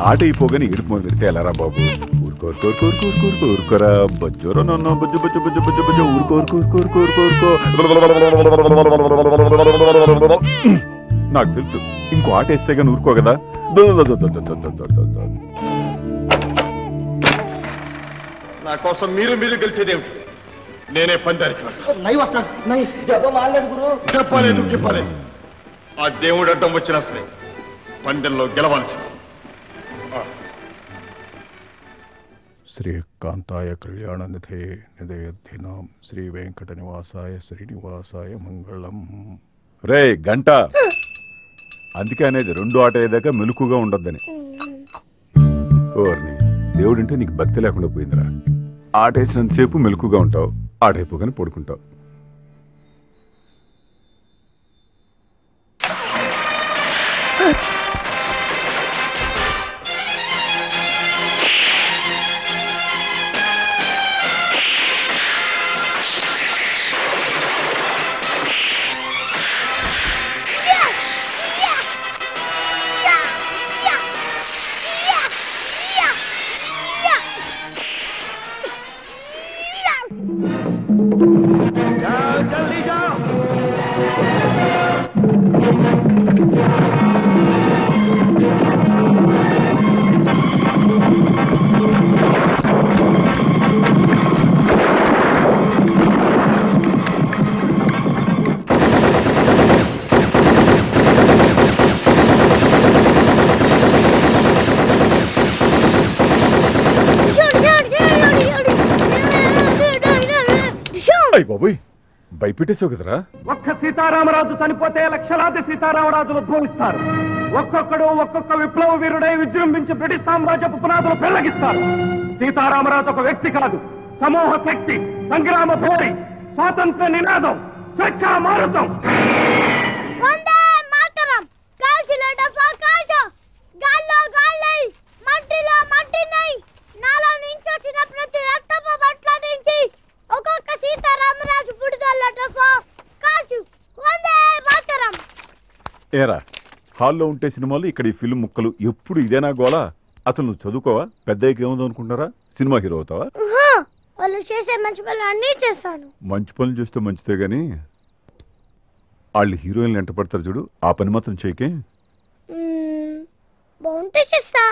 ఆట అయిపోగానే ఏడుపు మొదలెడితే ఎలారా బాబు? ఊరుకోరా బజ్జోరో నన్ను బజ్జు బజ్జు బజ్జు బజ్జు బజ్జు ఊరుకో. నాకు తెలుసు ఇంకో ఆట వేస్తే కానీ ఊరుకో కదా. నా కోసం మీరు గెలిచేదేమిటి? నేనే పందానికి చెప్పలేదు. ఆ దేవుడు అడ్డం వచ్చినా సరే పందెంలో గెలవాల్సి. శ్రీకాంతాయ కళ్యాణ నిధే నిధేయర్థినాం శ్రీ వెంకట నివాసాయ శ్రీనివాసాయ మంగళం. రే గంట, అందుకే అనేది రెండు ఆట అయ్యేదాకా మెలుకుగా ఉండొద్దని. ఓర్ని దేవుడంటే నీకు భక్తి లేకుండా పోయిందిరా. ఆట వేసినంతసేపు మెలుకుగా ఉంటావు, ఆట అయిపోగానే పడుకుంటావు. బాబోయ్, భయపెట్టేసావు కదరా. ఒక్క సీతారామరాజు చనిపోతే లక్షలాది సీతారామరాజులు ఉద్భవిస్తారు. ఒక్కొక్కడు ఒక్కొక్క విప్లవ వీరుడై విజృంభించి బ్రిటిష్ సామ్రాజ్యపు పునాదులు పెళ్లగిస్తారు. సీతారామరాజు ఒక వ్యక్తి కాదు, సమూహ శక్తి, సంగ్రామ భేరి, స్వాతంత్ర నినాదం, స్వేచ్ఛా మారుతం. ఏరా, హాల్లో ఉంటే సినిమాలు, ఇక్కడ ఈ ఫిల్మ్ ముక్కలు, ఎప్పుడు ఇదేనా గోలా? అసలు నువ్వు చదువుకోవా? పెద్దయ్యకి ఏముందో అనుకుంటారా? సినిమా హీరో అవుతావా? వాళ్ళు చేసే మంచి పనులు అన్నీ చేస్తాను. మంచి పనులు చేస్తే మంచిదే గాని వాళ్ళు హీరోయిన్లు ఎంట పడతారు చూడు, ఆ పని మాత్రం చేయకే. బాగుంటే చేస్తా.